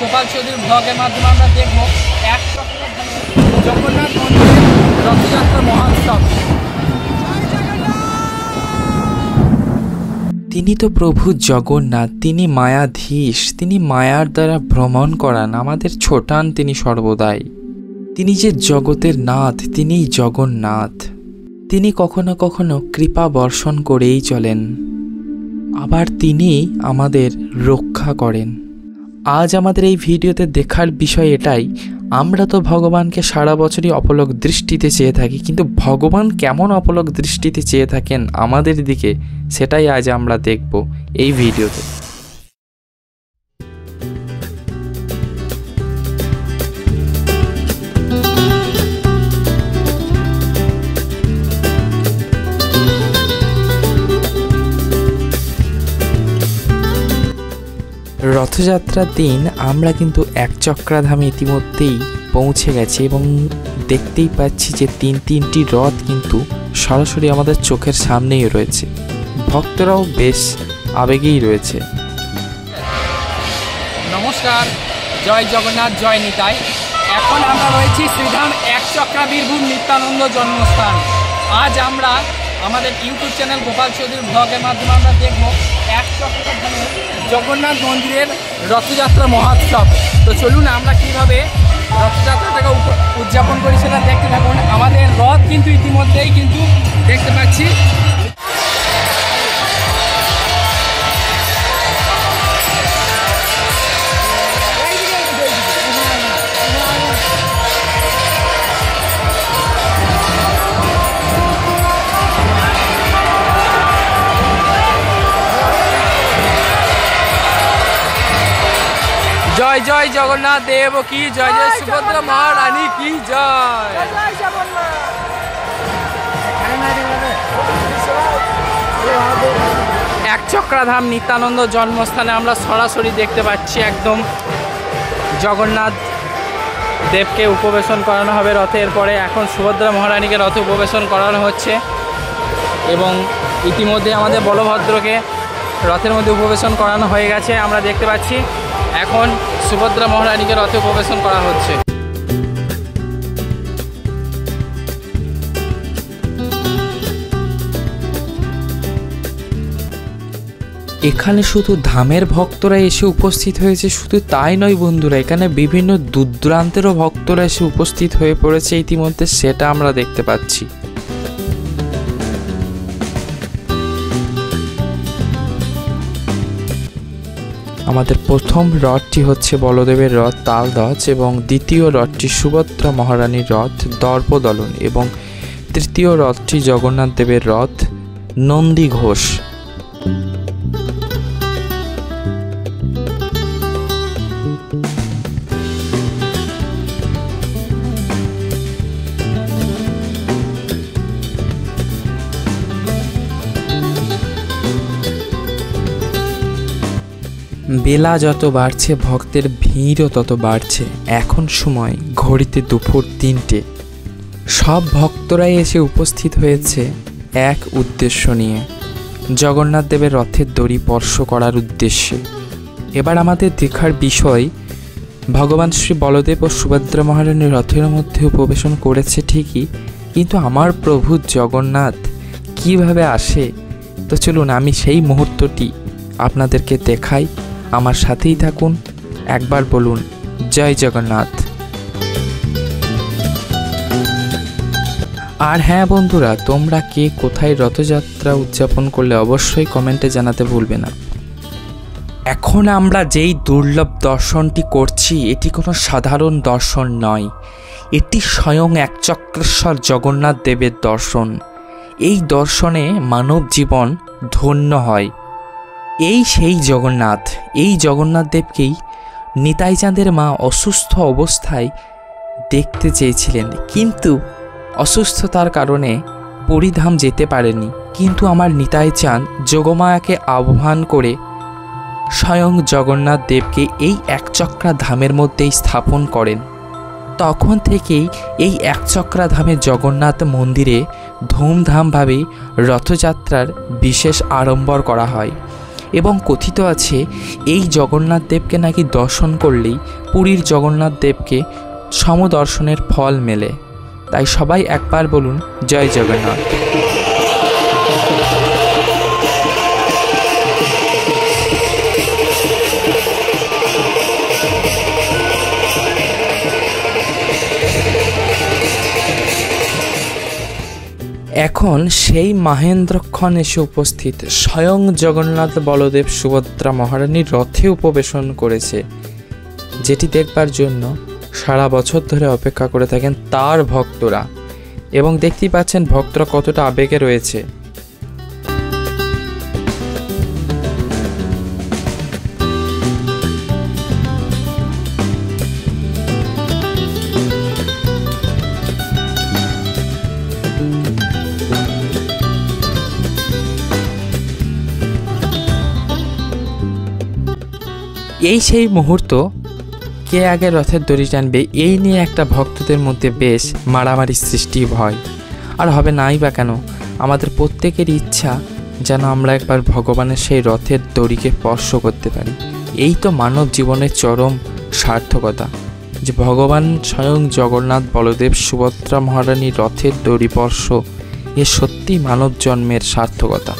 গোপাল চৌধুরীর ব্লগের মাধ্যমে আমরা দেখব এক জগন্নাথ মন্দিরের রথযাত্রা মহোৎসব। তিনি তো প্রভু জগন্নাথ, তিনি মায়াধীশ, তিনি মায়ার দ্বারা ভ্রমণ করান, আমাদের ছোটান তিনি সর্বদাই। তিনি যে জগতের নাথ, তিনিই জগন্নাথ। তিনি কখনো কখনো কৃপা বর্ষণ করেই চলেন, আবার তিনি আমাদের রক্ষা করেন। আজ আমাদের এই ভিডিওতে দেখার বিষয় এটাই, আমরা তো ভগবানকে সারা বছরই অপলক দৃষ্টিতে চেয়ে থাকি, কিন্তু ভগবান কেমন অপলক দৃষ্টিতে চেয়ে থাকেন আমাদের দিকে, সেটাই আজ আমরা দেখব এই ভিডিওতে। রথযাত্রার দিন আমরা কিন্তু একচক্রাধামে ইতিমধ্যেই পৌঁছে গেছি এবং দেখতেই পাচ্ছি যে তিনটি রথ কিন্তু সরাসরি আমাদের চোখের সামনেই রয়েছে। ভক্তরাও বেশ আবেগেই রয়েছে। নমস্কার, জয় জগন্নাথ, জয় নিতাই। এখন আমরা রয়েছি শ্রীধাম একচক্রা বীরভূম নিত্যানন্দ জন্মস্থান। আজ আমরা আমাদের ইউটিউব চ্যানেল গোপাল চৌধুরীর ব্লগের মাধ্যমে আমরা দেখব একচক্রাধামে জগন্নাথ মন্দিরের রথযাত্রা মহোৎসব। তো চলুন আমরা কীভাবে রথযাত্রাটাকে উদযাপন করি সেটা দেখতে থাকুন। আমাদের রথ কিন্তু ইতিমধ্যেই কিন্তু দেখতে পাচ্ছি। জয় জয় জগন্নাথ দেব কি জয়, জয় সুভদ্রা মহারানী কি জয়। একচক্রাধাম নিত্যানন্দ জন্মস্থানে আমরা সরাসরি দেখতে পাচ্ছি একদম জগন্নাথ দেবকে উপবেশন করানো হবে রথের পরে। এখন সুভদ্রা মহারানীকে রথে উপবেশন করানো হচ্ছে এবং ইতিমধ্যে আমাদের বলভদ্রকে রথের মধ্যে উপবেশন করানো হয়ে গেছে। আমরা দেখতে পাচ্ছি এখন সুভদ্রা মহারানীকে রথে উপবেশন করা হচ্ছে। এখানে শুধু ধামের ভক্তরা এসে উপস্থিত হয়েছে, শুধু তাই নয় বন্ধুরা, এখানে বিভিন্ন দূরদূরান্তেরও ভক্তরা এসে উপস্থিত হয়ে পড়েছে ইতিমধ্যে, সেটা আমরা দেখতে পাচ্ছি। আমাদের প্রথম রথটি হচ্ছে বলদেবের রথ তালধ্বজ এবং দ্বিতীয় রথটি সুভদ্রা মহারানীর রথ দর্পদলন এবং তৃতীয় রথটি জগন্নাথ দেবের রথ নন্দী ঘোষ। বেলা যত বাড়ছে ভক্তের ভিড়ও তত বাড়ছে। এখন সময় ঘড়িতে দুপুর 3টে। সব ভক্তরাই এসে উপস্থিত হয়েছে এক উদ্দেশ্য নিয়ে, জগন্নাথ দেবের রথের দড়ি স্পর্শ করার উদ্দেশ্যে। এবার আমাদের দেখার বিষয়, ভগবান শ্রী বলদেব ও সুভদ্রা মহারানীর রথের মধ্যে উপবেশন করেছে ঠিকই, কিন্তু আমার প্রভু জগন্নাথ কিভাবে আসে। তো চলুন আমি সেই মুহূর্তটি আপনাদেরকে দেখাই, আমার সাথেই থাকুন। একবার বলুন জয় জগন্নাথ। আর হ্যাঁ বন্ধুরা, তোমরা কে কোথায় রথযাত্রা উদযাপন করলে অবশ্যই কমেন্টে জানাতে ভুলবে না। এখন আমরা যেই দুর্লভ দর্শনটি করছি এটি কোনো সাধারণ দর্শন নয়, এটি স্বয়ং একচক্রেশ্বর জগন্নাথ দেবের দর্শন। এই দর্শনে মানব জীবন ধন্য হয়। এই সেই জগন্নাথ, এই জগন্নাথ দেবকেই নিতাই চাঁদের মা অসুস্থ অবস্থায় দেখতে চেয়েছিলেন, কিন্তু অসুস্থতার কারণে পুরীধাম যেতে পারেনি। কিন্তু আমার নিতাই চাঁদ যোগমায়াকে আহ্বান করে স্বয়ং জগন্নাথ দেবকে এই একচক্রা ধামের মধ্যেই স্থাপন করেন। তখন থেকেই এই একচক্রা ধামে জগন্নাথ মন্দিরে ধুমধামভাবে রথযাত্রার বিশেষ আড়ম্বর করা হয় এবং কথিত আছে এই জগন্নাথ দেবকে নাকি দর্শন করলেই পুরীর জগন্নাথ দেবকে সমদর্শনের ফল মেলে। তাই সবাই একবার বলুন জয় জগন্নাথ। এখন সেই মহেন্দ্রক্ষণ এসে উপস্থিত, স্বয়ং জগন্নাথ বলদেব সুভদ্রা মহারানীর রথে উপবেশন করেছে, যেটি দেখবার জন্য সারা বছর ধরে অপেক্ষা করে থাকেন তার ভক্তরা। এবং দেখতেই পাচ্ছেন ভক্তরা কতটা আবেগে রয়েছে। এই সেই মুহূর্ত, কে আগে রথের দড়ি টানবে এই নিয়ে একটা ভক্তদের মধ্যে বেশ মারামারি সৃষ্টি হয়। আর হবে নাই বা কেন, আমাদের প্রত্যেকেরই ইচ্ছা যেন আমরা একবার ভগবানের সেই রথের দড়িকে স্পর্শ করতে পারি। এই তো মানব জীবনের চরম সার্থকতা, যে ভগবান স্বয়ং জগন্নাথ বলদেব সুভদ্রা মহারানীর রথের দড়ি স্পর্শ, এ সত্যি মানব জন্মের সার্থকতা।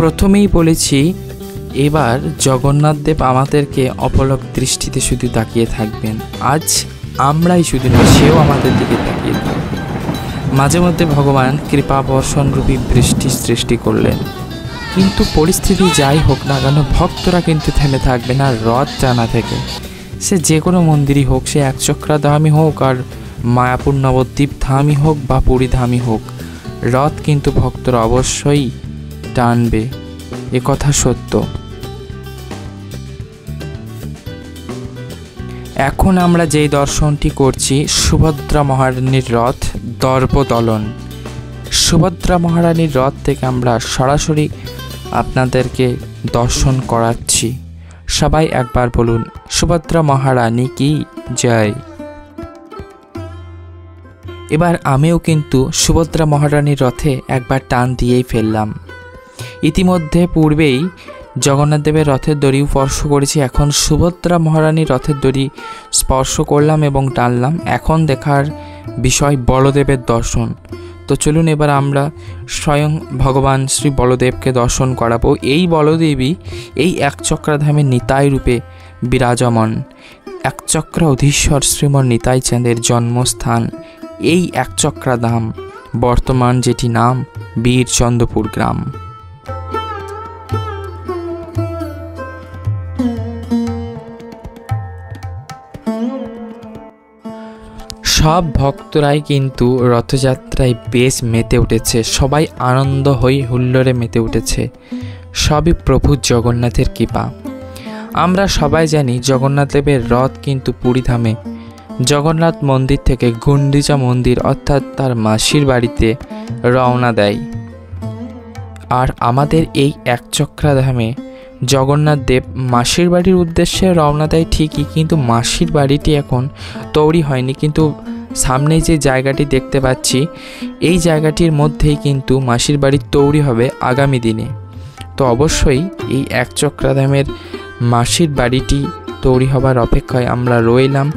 প্রথমেই বলেছি, এবার জগন্নাথ দেব আমাদেরকে অপলক দৃষ্টিতে শুধু তাকিয়ে থাকবেন। আজ আমরাই শুধু না, সেও আমাদের দিকে তাকিয়ে থাকবে। মাঝে মধ্যে ভগবান কৃপা বর্ষণরূপী বৃষ্টি সৃষ্টি করলেন, কিন্তু পরিস্থিতি যাই হোক না কেন ভক্তরা কিন্তু থেমে থাকবে না রথ টানা থেকে। সে যে কোনো মন্দিরই হোক, সে একচক্রা ধামই হোক আর মায়াপুর নবদ্বীপ ধামই হোক বা পুরী ধামই হোক, রথ কিন্তু ভক্তরা অবশ্যই টানবে, এ কথা সত্য। এখন আমরা যেই দর্শনটি করছি, সুভদ্রা মহারানীর রথ দর্পদলন। সুভদ্রা মহারানীর রথ থেকে আমরা সরাসরি আপনাদেরকে দর্শন করাচ্ছি। সবাই একবার বলুন সুভদ্রা মহারানী কি জয়। এবার আমিও কিন্তু সুভদ্রা মহারানীর রথে একবার টান দিয়েই ফেললাম। ইতিমধ্যে পূর্বেই জগন্নাথ দেবের রথের দড়ি স্পর্শ করেছি, এখন সুভদ্রা মহারানীর রথের দড়ি স্পর্শ করলাম এবং টানলাম। এখন দেখার বিষয় বলদেবের দর্শন। তো চলুন এবার আমরা স্বয়ং ভগবান শ্রী বলদেবকে দর্শন করাবো। এই বলদেবী এই একচক্রাধামের নিতাই রূপে বিরাজমান। একচক্র অধীশ্বর শ্রীমন নিতাই চাঁদের জন্মস্থান এই একচক্রাধাম, বর্তমান যেটি নাম বীরচন্দ্রপুর গ্রাম। সব ভক্তরাই কিন্তু রথযাত্রায় বেশ মেতে উঠেছে, সবাই আনন্দ হই হুল্লোড়ে মেতে উঠেছে। সবই প্রভু জগন্নাথের কৃপা। আমরা সবাই জানি জগন্নাথ দেবের রথ কিন্তু পুরীধামে জগন্নাথ মন্দির থেকে গুন্ডিচা মন্দির অর্থাৎ তার মাসির বাড়িতে রওনা দেয়। আর আমাদের এই একচক্রাধামে জগন্নাথ দেব মাসির বাড়ির উদ্দেশ্যে রওনা দেয় ঠিকই, কিন্তু মাসির বাড়িটি এখন তৈরি হয়নি। কিন্তু সামনে যে জায়গাটি দেখতে পাচ্ছি, এই জায়গাটির মধ্যেই কিন্তু মাসির বাড়ি তৈরি হবে আগামী দিনে। তো অবশ্যই এই একচক্রাধামের মাসির বাড়িটি তৈরি হবার অপেক্ষায় আমরা রইলাম।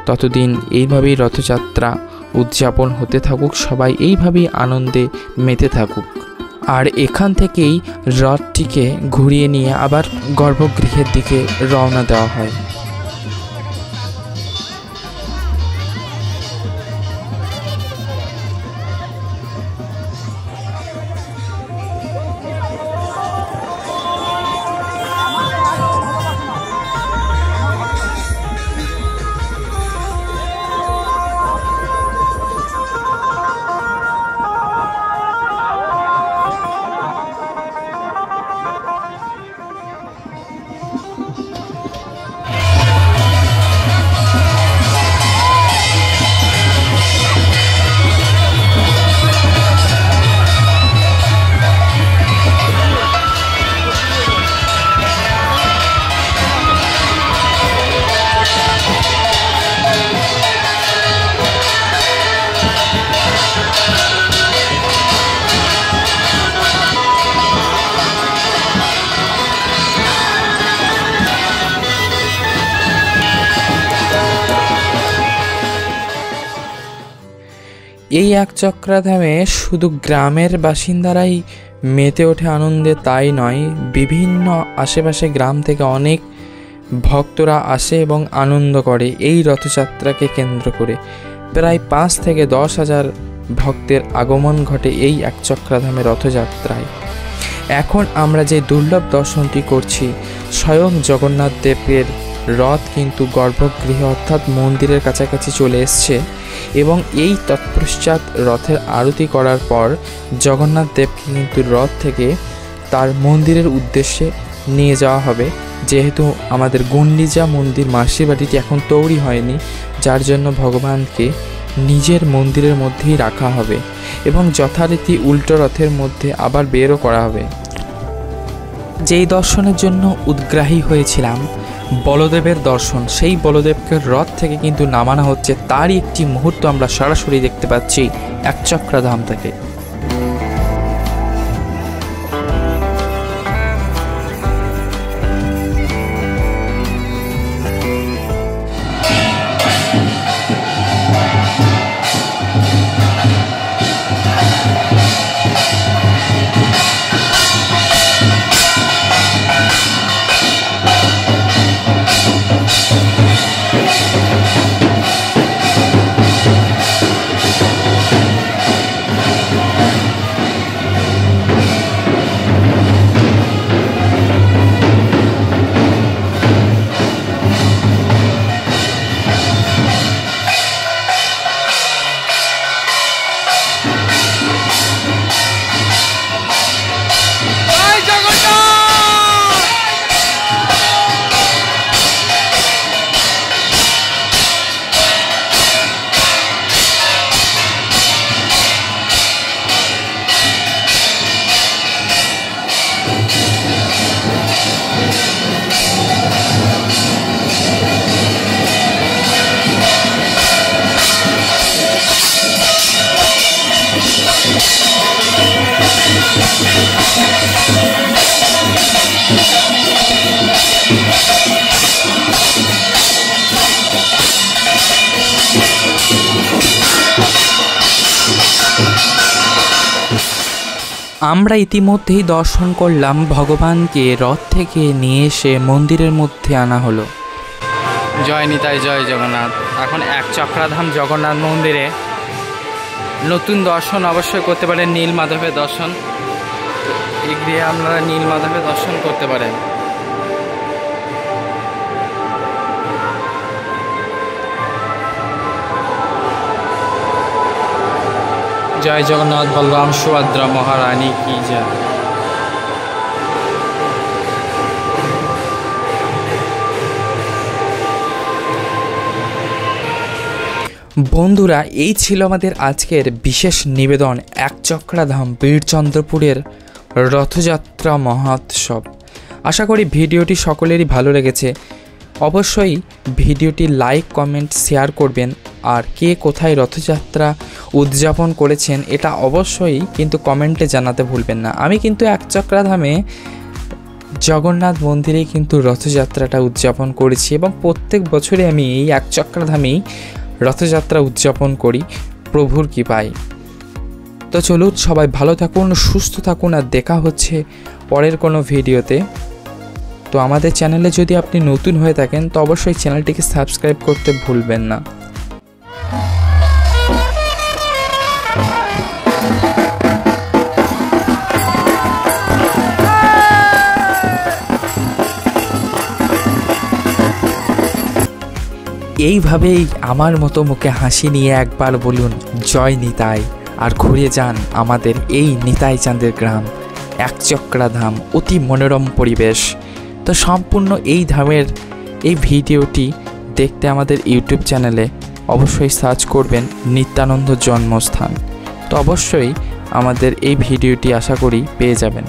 ততদিন এইভাবেই রথযাত্রা উদযাপন হতে থাকুক, সবাই এইভাবেই আনন্দে মেতে থাকুক। আর এখান থেকেই রথটিকে ঘুরিয়ে নিয়ে আবার গর্ভগৃহের দিকে রওনা দেওয়া হয়। এই একচক্রাধামে শুধু গ্রামের বাসিন্দারাই মেতে ওঠে আনন্দে তাই নয়, বিভিন্ন আশেপাশে গ্রাম থেকে অনেক ভক্তরা আসে এবং আনন্দ করে এই রথযাত্রাকে কেন্দ্র করে। প্রায় 5 থেকে 10 হাজার ভক্তের আগমন ঘটে এই একচক্রাধামে রথযাত্রায়। এখন আমরা যে দুর্লভ দর্শনটি করছি, স্বয়ং জগন্নাথ দেবের রথ কিন্তু গর্ভগৃহে অর্থাৎ মন্দিরের কাছাকাছি চলে এসছে এবং এই তৎপশ্চাৎ রথের আরতি করার পর জগন্নাথ দেবকে কিন্তু রথ থেকে তার মন্দিরের উদ্দেশ্যে নিয়ে যাওয়া হবে। যেহেতু আমাদের গুন্ডিচা মন্দির মাসির বাড়িটি এখন তৈরি হয়নি, যার জন্য ভগবানকে নিজের মন্দিরের মধ্যেই রাখা হবে এবং যথারীতি উল্টো রথের মধ্যে আবার বেরও করা হবে। যেই দর্শনের জন্য উদ্গ্রাহী হয়েছিলাম, বলদেবের দর্শন, সেই বলদেবকে রথ থেকে কিন্তু নামানো হচ্ছে, তারই একটি মুহূর্ত আমরা সরাসরি দেখতে পাচ্ছি একচক্রাধাম থেকে। আমরা ইতিমধ্যেই দর্শন করলাম, ভগবানকে রথ থেকে নিয়ে এসে মন্দিরের মধ্যে আনা হলো। জয় নিতাই, জয় জগন্নাথ। এখন একচক্রাধাম জগন্নাথ মন্দিরে নতুন দর্শন অবশ্যই করতে পারেন, নীলমাধবের দর্শন। এই গৃহে আপনারা নীলমাধবের দর্শন করতে পারেন। জয় জগন্নাথ, বলরাম সুভদ্রা মহারানী কি জয়। বন্ধুরা, এই ছিল আমাদের আজকের বিশেষ নিবেদন, একচক্রাধাম বীরচন্দ্রপুরের রথযাত্রা মহোৎসব। আশা করি ভিডিওটি সকলেরই ভালো লেগেছে। অবশ্যই ভিডিওটি লাইক, কমেন্ট, শেয়ার করবেন। আর কে কোথায় রথযাত্রা উদযাপন করেছেন এটা অবশ্যই কিন্তু কমেন্টে জানাতে ভুলবেন না। আমি কিন্তু একচক্রাধামে জগন্নাথ মন্দিরেই কিন্তু রথযাত্রাটা উদযাপন করেছি এবং প্রত্যেক বছরে আমি এই একচক্রাধামেই রথযাত্রা উদযাপন করি প্রভুর কৃপায়। তো চলুন, সবাই ভালো থাকুন, সুস্থ থাকুন, আর দেখা হচ্ছে পরের কোনো ভিডিওতে। তো আমাদের চ্যানেলে যদি আপনি নতুন হয়ে থাকেন তো অবশ্যই চ্যানেলটিকে সাবস্ক্রাইব করতে ভুলবেন না। এইভাবেই আমার মতো মুখে হাসি নিয়ে একবার বলুন জয় নিতাই, আর ঘুরে যান আমাদের এই নিতাই চাঁদের গ্রাম একচক্রাধাম। অতি মনোরম পরিবেশ। তো সম্পূর্ণ এই ধামের এই ভিডিওটি দেখতে আমাদের ইউটিউব চ্যানেলে অবশ্যই সার্চ করবেন নিত্যানন্দ জন্মস্থান। তো অবশ্যই আমাদের এই ভিডিওটি আশা করি পেয়ে যাবেন।